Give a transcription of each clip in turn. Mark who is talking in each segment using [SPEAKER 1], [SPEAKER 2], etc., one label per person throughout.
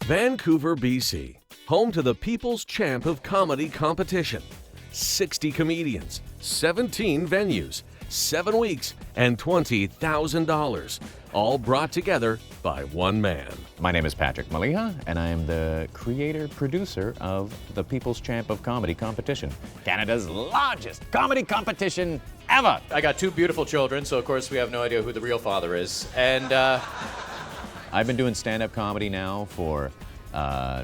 [SPEAKER 1] Vancouver, BC, home to the People's Champ of Comedy competition. 60 comedians, 17 venues, 7 weeks, and $20,000, all brought together by one man.
[SPEAKER 2] My name is Patrick Maliha, and I am the creator-producer of the People's Champ of Comedy competition, Canada's largest comedy competition ever.
[SPEAKER 3] I got 2 beautiful children, so of course we have no idea who the real father is. And
[SPEAKER 2] I've been doing stand-up comedy now for,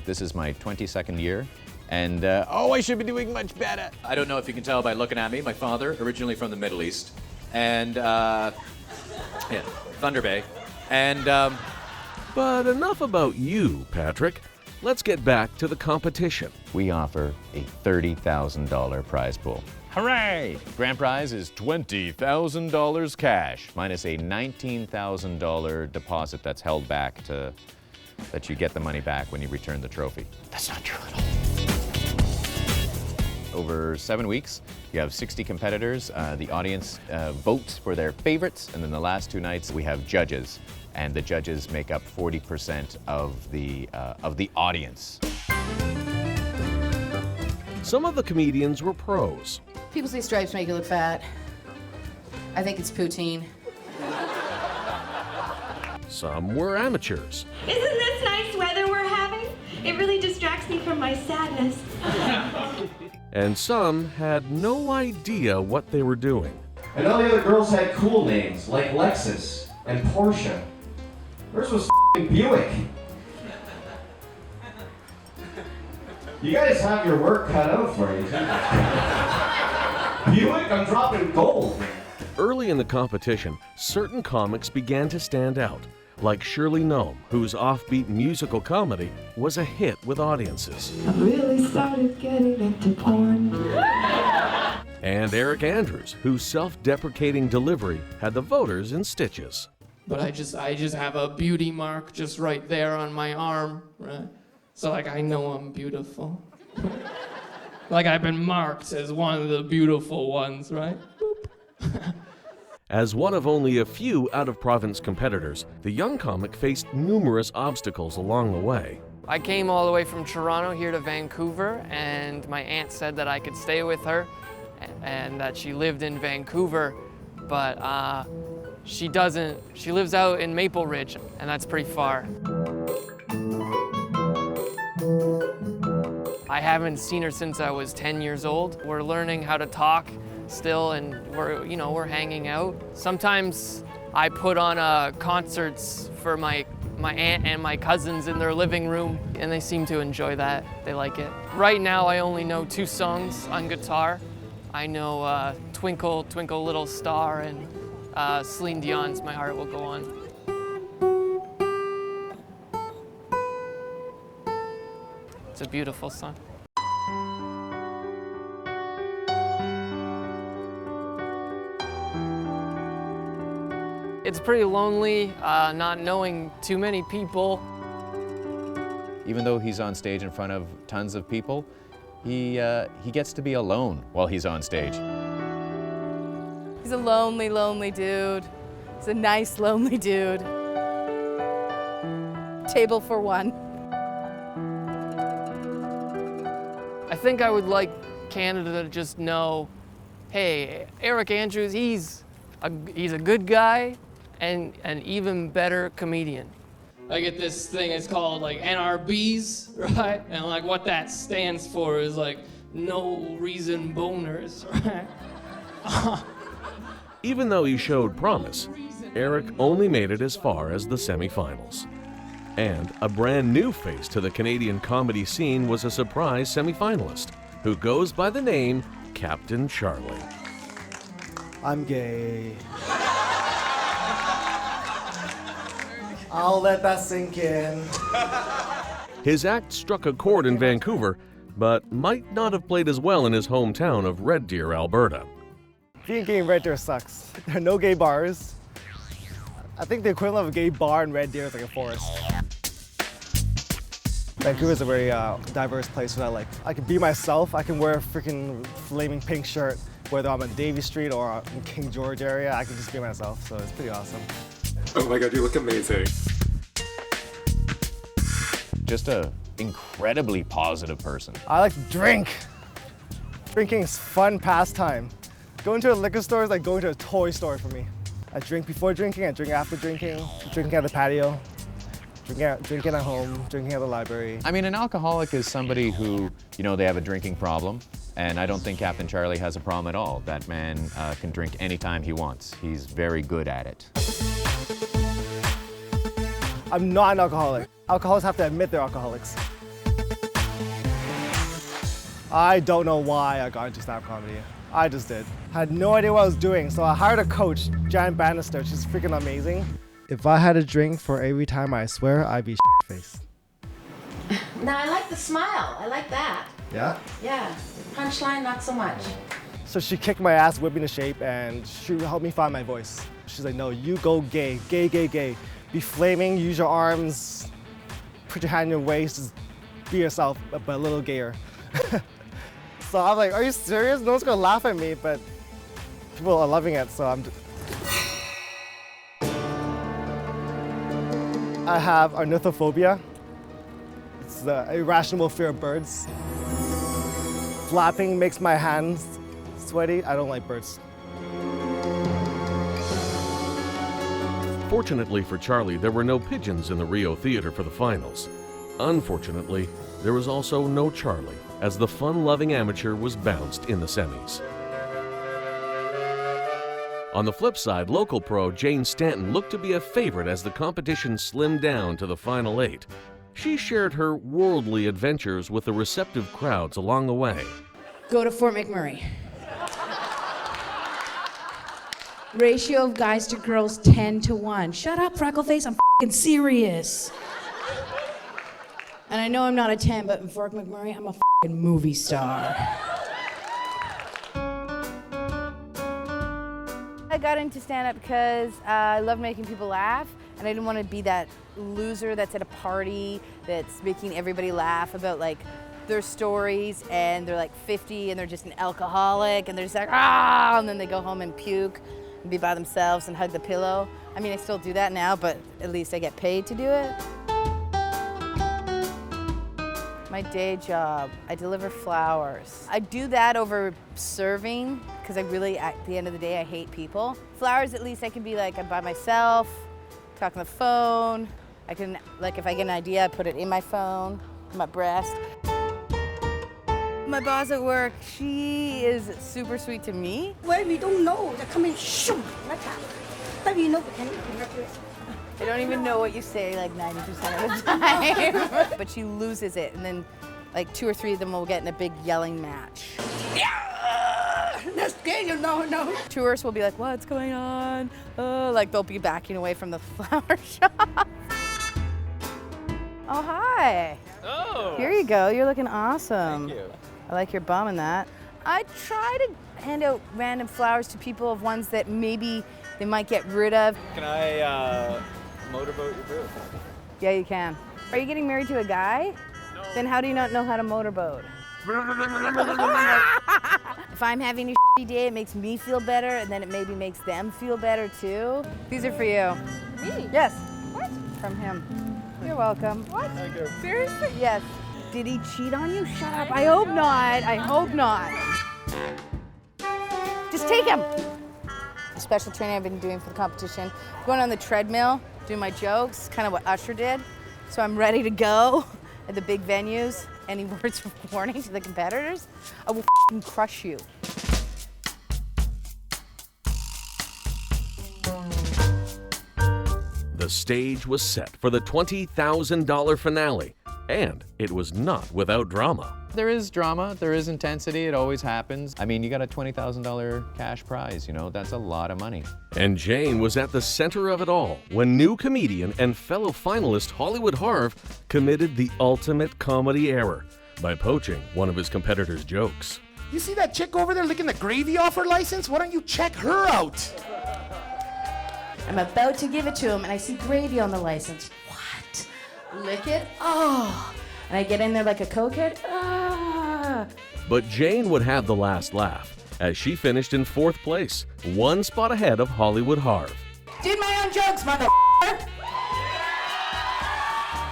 [SPEAKER 2] this is my 22nd year. And, I should be doing much better.
[SPEAKER 3] I don't know if you can tell by looking at me. My father, originally from the Middle East, and Thunder Bay. And
[SPEAKER 1] But enough about you, Patrick. Let's get back to the competition.
[SPEAKER 2] We offer a $30,000 prize pool. Hooray! Grand prize is $20,000 cash, minus a $19,000 deposit that's held back that you get the money back when you return the trophy. That's not true at all. Over 7 weeks, you have 60 competitors. The audience votes for their favorites, and then the last 2 nights we have judges, and the judges make up 40% of the audience.
[SPEAKER 1] Some of the comedians were pros.
[SPEAKER 4] People say stripes make you look fat. I think it's poutine.
[SPEAKER 1] Some were amateurs.
[SPEAKER 5] Isn't this nice weather we're having? It really distracts me from my sadness.
[SPEAKER 1] And some had no idea what they were doing.
[SPEAKER 6] And all the other girls had cool names, like Lexus and Porsche. Hers was Buick. You guys have your work cut out for you. Buick, I'm dropping gold.
[SPEAKER 1] Early in the competition, certain comics began to stand out, like Shirley Gnome, whose offbeat musical comedy was a hit with audiences.
[SPEAKER 5] I really started getting into porn.
[SPEAKER 1] And Eric Andrews, whose self-deprecating delivery had the voters in stitches.
[SPEAKER 7] But I just have a beauty mark just right there on my arm, right? So like I know I'm beautiful. Like I've been marked as one of the beautiful ones, right? Boop.
[SPEAKER 1] As one of only a few out-of-province competitors, the young comic faced numerous obstacles along the way.
[SPEAKER 8] I came all the way from Toronto here to Vancouver, and my aunt said that I could stay with her and that she lived in Vancouver, but she doesn't. She lives out in Maple Ridge, and that's pretty far. I haven't seen her since I was 10 years old. We're learning how to talk still, and we're hanging out. Sometimes I put on concerts for my aunt and my cousins in their living room, and they seem to enjoy that. They like it. Right now I only know 2 songs on guitar. I know Twinkle, Twinkle Little Star, and Celine Dion's My Heart Will Go On. It's a beautiful song. It's pretty lonely, not knowing too many people.
[SPEAKER 2] Even though he's on stage in front of tons of people, he gets to be alone while he's on stage.
[SPEAKER 9] He's a lonely, lonely dude. He's a nice, lonely dude. Table for one.
[SPEAKER 8] I think I would like Canada to just know, hey, Eric Andrews, he's a good guy and an even better comedian.
[SPEAKER 7] I get this thing, it's called like NRBs, right? And like what that stands for is like no reason boners, right?
[SPEAKER 1] Even though he showed promise, Eric only made it as far as the semifinals. And a brand new face to the Canadian comedy scene was a surprise semifinalist who goes by the name Captain Charlie.
[SPEAKER 10] I'm gay. I'll let that sink in.
[SPEAKER 1] His act struck a chord in Vancouver, but might not have played as well in his hometown of Red Deer, Alberta.
[SPEAKER 10] Being gay in Red Deer sucks. There are no gay bars. I think the equivalent of a gay bar in Red Deer is like a forest. Vancouver is a very diverse place that I can be myself. I can wear a freaking flaming pink shirt, whether I'm on Davie Street or in King George area. I can just be myself, so it's pretty awesome.
[SPEAKER 11] Oh my God, you look amazing.
[SPEAKER 2] just a incredibly positive person.
[SPEAKER 10] I like to drink. Drinking is fun pastime. Going to a liquor store is like going to a toy store for me. I drink before drinking, I drink after drinking, drinking at the patio, drinking at home, drinking at the library.
[SPEAKER 2] I mean, an alcoholic is somebody who, you know, they have a drinking problem, and I don't think Captain Charlie has a problem at all. That man can drink anytime he wants. He's very good at it.
[SPEAKER 10] I'm not an alcoholic. Alcoholics have to admit they're alcoholics. I don't know why I got into stand-up comedy. I just did. I had no idea what I was doing, so I hired a coach, Jan Bannister. She's freaking amazing. If I had a drink for every time I swear, I'd be shit-faced.
[SPEAKER 4] Now, I like the smile. I like that.
[SPEAKER 10] Yeah?
[SPEAKER 4] Yeah. Punchline, not so much.
[SPEAKER 10] So she kicked my ass, whipped me into shape, and she helped me find my voice. She's like, no, you go gay, gay, gay, gay. Be flaming, use your arms, put your hand in your waist, just be yourself, but a little gayer. So I'm like, are you serious? No one's gonna laugh at me, but people are loving it, so I'm just... I have ornithophobia. It's the irrational fear of birds. Flapping makes my hands sweaty. I don't like birds.
[SPEAKER 1] Fortunately for Charlie, there were no pigeons in the Rio Theatre for the finals. Unfortunately, there was also no Charlie, as the fun-loving amateur was bounced in the semis. On the flip side, local pro Jane Stanton looked to be a favorite as the competition slimmed down to the final 8. She shared her worldly adventures with the receptive crowds along the way.
[SPEAKER 4] Go to Fort McMurray. Ratio of guys to girls 10-1. Shut up, Freckleface, I'm f***ing serious. And I know I'm not a 10, but in Fort McMurray, I'm a f***ing movie star.
[SPEAKER 9] I got into stand-up because I love making people laugh, and I didn't want to be that loser that's at a party that's making everybody laugh about like their stories, and they're like 50 and they're just an alcoholic and they're just like, ah, and then they go home and puke and be by themselves and hug the pillow. I mean, I still do that now, but at least I get paid to do it. My day job, I deliver flowers. I do that over serving because I really, at the end of the day, I hate people. Flowers, at least I can be like, I'm by myself, talk on the phone. I can, like, if I get an idea, I put it in my phone, on my breast. My boss at work, she is super sweet to me.
[SPEAKER 11] Well, we don't know. They come in, shoot, like that. But we know we can.
[SPEAKER 9] I don't even know what you say like 90% of the time. But she loses it, and then like 2 or 3 of them will get in a big yelling match.
[SPEAKER 11] Yeah! That's good, you know, no.
[SPEAKER 9] Tourists will be like, what's going on? Like they'll be backing away from the flower shop. Oh, hi.
[SPEAKER 12] Oh.
[SPEAKER 9] Here you go, you're looking awesome.
[SPEAKER 12] Thank you.
[SPEAKER 9] I like your bum in that. I try to hand out random flowers to people of ones that maybe they might get rid of.
[SPEAKER 12] Can I motorboat your booth?
[SPEAKER 9] Yeah, you can. Are you getting married to a guy? No. Then how do you not know how to motorboat? If I'm having a shitty day, it makes me feel better, and then it maybe makes them feel better too. These are for you.
[SPEAKER 11] Me?
[SPEAKER 9] Yes. What? From him. You're welcome.
[SPEAKER 11] What?
[SPEAKER 12] Thank you.
[SPEAKER 9] Seriously? Yes. Did he cheat on you? Shut up. I hope not. I hope not. Just take him. Special training I've been doing for the competition. Going on the treadmill, doing my jokes, kind of what Usher did. So I'm ready to go at the big venues. Any words of warning to the competitors? I will f***ing crush you.
[SPEAKER 1] The stage was set for the $20,000 finale, and it was not without drama.
[SPEAKER 2] There is drama, there is intensity, it always happens. I mean, you got a $20,000 cash prize, you know, that's a lot of money.
[SPEAKER 1] And Jane was at the center of it all when new comedian and fellow finalist Hollywood Harv committed the ultimate comedy error by poaching one of his competitor's jokes.
[SPEAKER 13] You see that chick over there licking the gravy off her license? Why don't you check her out?
[SPEAKER 4] I'm about to give it to him, and I see gravy on the license. What? Lick it? Oh. And I get in there like a cokehead? Ah.
[SPEAKER 1] But Jane would have the last laugh, as she finished in 4th place, 1 spot ahead of Hollywood Harv.
[SPEAKER 4] Did my own jokes, mother.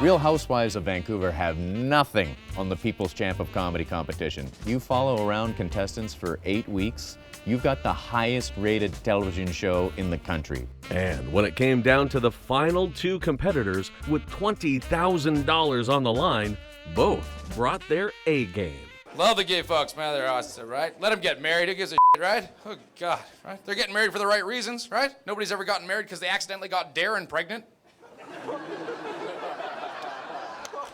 [SPEAKER 2] Real Housewives of Vancouver have nothing on the People's Champ of Comedy competition. You follow around contestants for 8 weeks, you've got the highest rated television show in the country.
[SPEAKER 1] And when it came down to the final two competitors with $20,000 on the line, both brought their A game.
[SPEAKER 14] Love the gay folks, man. They're awesome, right? Let them get married. Who gives a shit, right? Oh, God, right? They're getting married for the right reasons, right? Nobody's ever gotten married because they accidentally got Darren pregnant.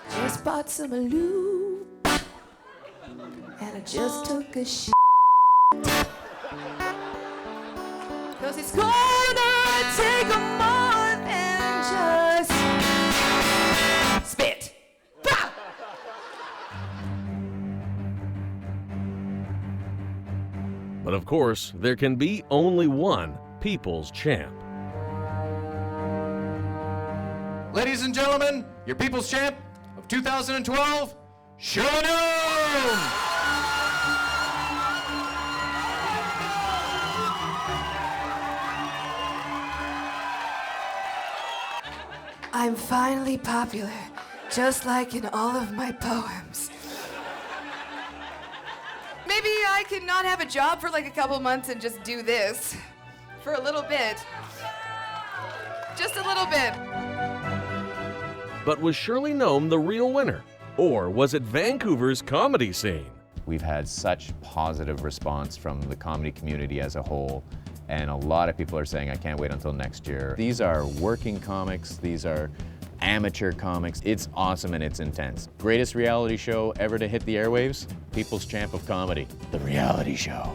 [SPEAKER 4] Just bought some lube, and I just took a shit. Cause it's gonna take a month and just spit. Bah!
[SPEAKER 1] But of course, there can be only one People's Champ.
[SPEAKER 3] Ladies and gentlemen, your People's Champ of 2012, Shirley Gnome!
[SPEAKER 4] I'm finally popular, just like in all of my poems. Maybe I could not have a job for like a couple months and just do this for a little bit. Just a little bit.
[SPEAKER 1] But was Shirley Gnome the real winner? Or was it Vancouver's comedy scene?
[SPEAKER 2] We've had such positive response from the comedy community as a whole, and a lot of people are saying, I can't wait until next year. These are working comics, these are amateur comics. It's awesome and it's intense. Greatest reality show ever to hit the airwaves? People's Champ of Comedy, the reality show.